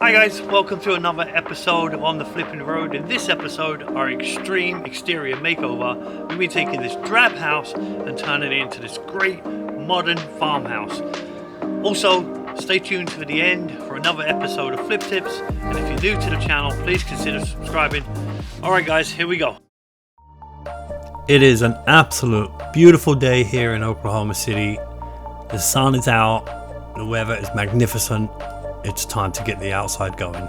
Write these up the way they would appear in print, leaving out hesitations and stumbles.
Hi guys, welcome to another episode on the Flipping Road. In this episode, our extreme exterior makeover. We'll be taking this drab house and turning it into this great modern farmhouse. Also, stay tuned to the end for another episode of Flip Tips. And if you're new to the channel, please consider subscribing. Alright guys, here we go. It is an absolute beautiful day here in Oklahoma City. The sun is out, the weather is magnificent. It's time to get the outside going.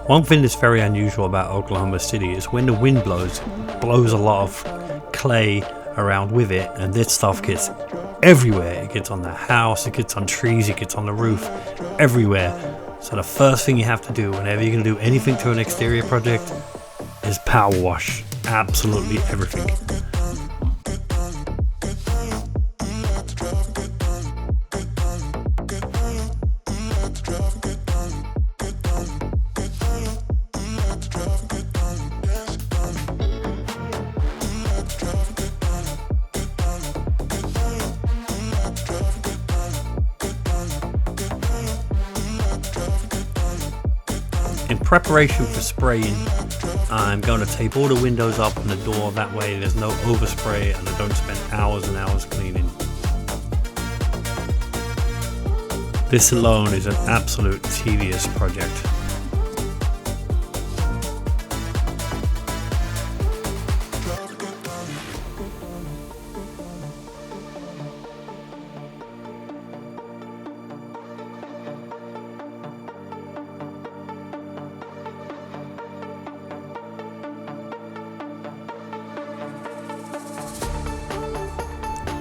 One thing that's very unusual about Oklahoma City is when the wind blows a lot of clay around with it, and this stuff gets everywhere. It gets on the house, it gets on trees, it gets on the roof, everywhere. So the first thing you have to do whenever you're going to do anything to an exterior project is power wash absolutely everything. In preparation for spraying, I'm going to tape all the windows up and the door, that way there's no overspray and I don't spend hours and hours cleaning. This alone is an absolute tedious project.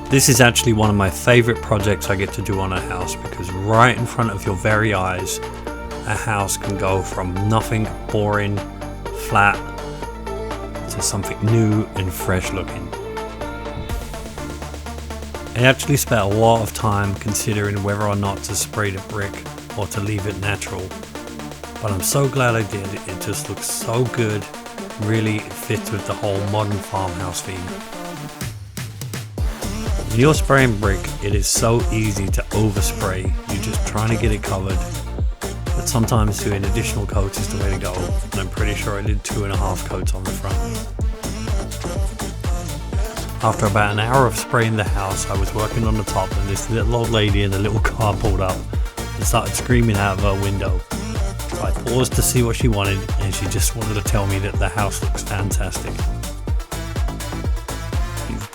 This is actually one of my favorite projects I get to do on a house, because right in front of your very eyes, a house can go from nothing, boring, flat, to something new and fresh looking. I actually spent a lot of time considering whether or not to spray the brick or to leave it natural, but I'm so glad I did. It just looks so good, really fits with the whole modern farmhouse theme. When you're spraying brick, it is so easy to overspray. You're just trying to get it covered, but sometimes doing additional coats is the way to go, and I'm pretty sure I did 2.5 coats on the front. After about an hour of spraying the house, I was working on the top, and this little old lady in a little car pulled up and started screaming out of her window. So I paused to see what she wanted, and she just wanted to tell me that the house looks fantastic.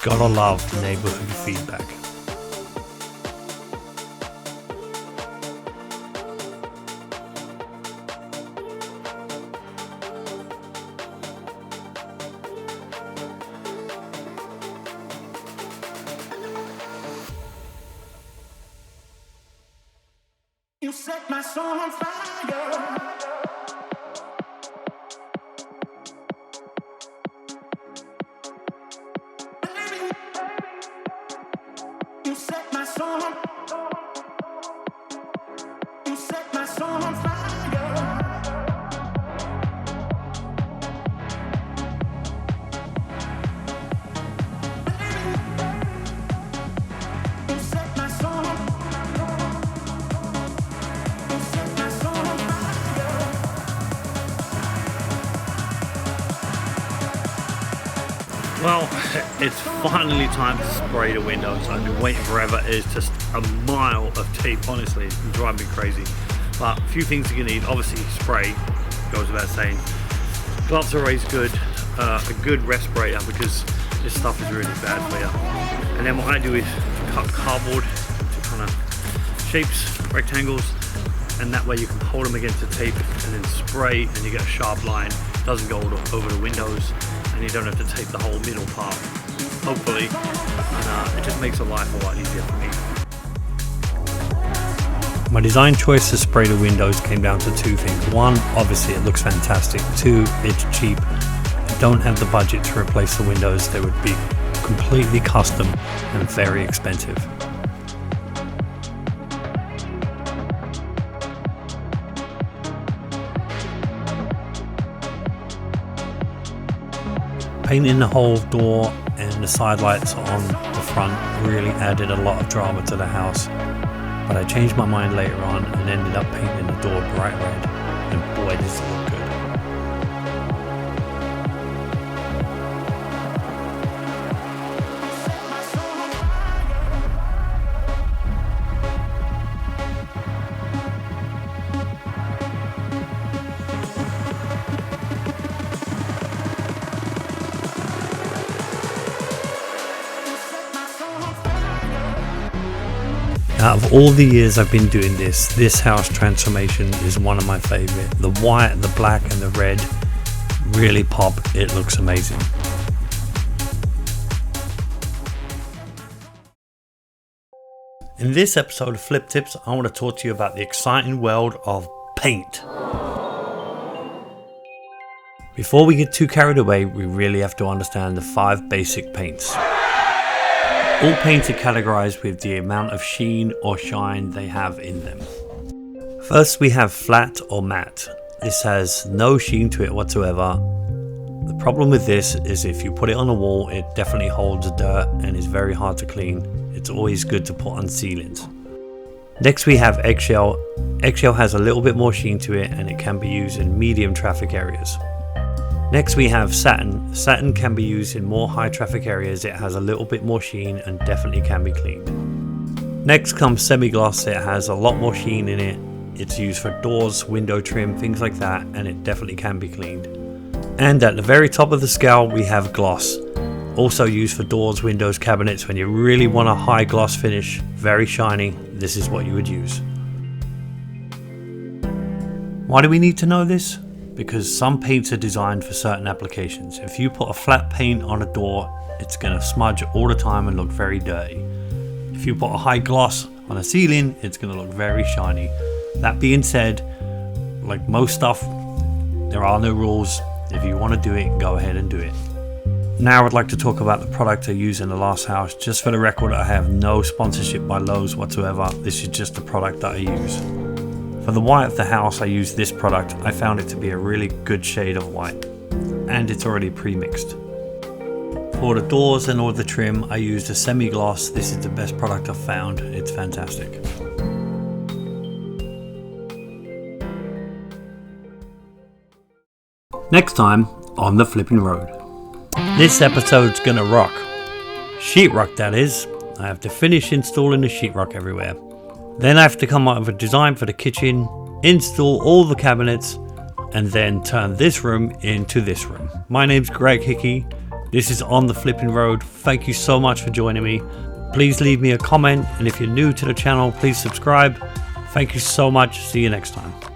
Gotta love neighborhood feedback. You set my soul on fire. You set my soul on fire. You set my soul on fire. You set my soul on Well, it's finally time to spray the windows. I've been waiting forever. It's just a mile of tape, honestly. It's driving me crazy. But a few things you're gonna need. Obviously, spray, goes without saying. Gloves are always good. A good respirator, because this stuff is really bad for you. And then what I do is cut cardboard to kind of shapes, rectangles, and that way you can hold them against the tape and then spray, and you get a sharp line. It doesn't go over the windows, and you don't have to tape the whole middle part, hopefully, and it just makes the life a lot easier for me. My design choice to spray the windows came down to two things. One, obviously it looks fantastic. Two, it's cheap. I don't have the budget to replace the windows. They would be completely custom and very expensive. Painting the whole door and the side lights on the front really added a lot of drama to the house. but I changed my mind later on and ended up painting the door bright red, and boy does it look good. Out of all the years I've been doing this house transformation is one of my favorite. The white, the black and the red really pop. It looks amazing. In this episode of Flip Tips, I want to talk to you about the exciting world of paint. Before we get too carried away, we really have to understand the 5 basic paints. All paints are categorized with the amount of sheen or shine they have in them. First we have flat or matte. This has no sheen to it whatsoever. The problem with this is if you put it on a wall, it definitely holds dirt and is very hard to clean. It's always good to put on ceilings. Next we have eggshell. Eggshell has a little bit more sheen to it and it can be used in medium traffic areas. Next we have satin. Satin can be used in more high traffic areas. It has a little bit more sheen and definitely can be cleaned. Next comes semi-gloss. It has a lot more sheen in it. It's used for doors, window trim, things like that, and it definitely can be cleaned. And at the very top of the scale we have gloss. Also used for doors, windows, cabinets. When you really want a high gloss finish, very shiny, this is what you would use. Why do we need to know this? Because some paints are designed for certain applications. If you put a flat paint on a door, it's going to smudge all the time and look very dirty. If you put a high gloss on a ceiling, it's going to look very shiny. That being said, like most stuff, there are no rules. If you want to do it, go ahead and do it. Now I'd like to talk about the product I used in the last house. Just for the record, I have no sponsorship by Lowe's whatsoever. This is just the product that I use. For the white of the house, I used this product. I found it to be a really good shade of white, and it's already pre-mixed. For the doors and all the trim, I used a semi-gloss. This is the best product I've found. It's fantastic. Next time on the Flipping Road. This episode's gonna rock. Sheetrock, that is. I have to finish installing the sheetrock everywhere. Then I have to come up with a design for the kitchen, install all the cabinets, and then turn this room into this room. My name's Greg Hickey. This is On the Flipping Road. Thank you so much for joining me. Please leave me a comment, and if you're new to the channel, please subscribe. Thank you so much. See you next time.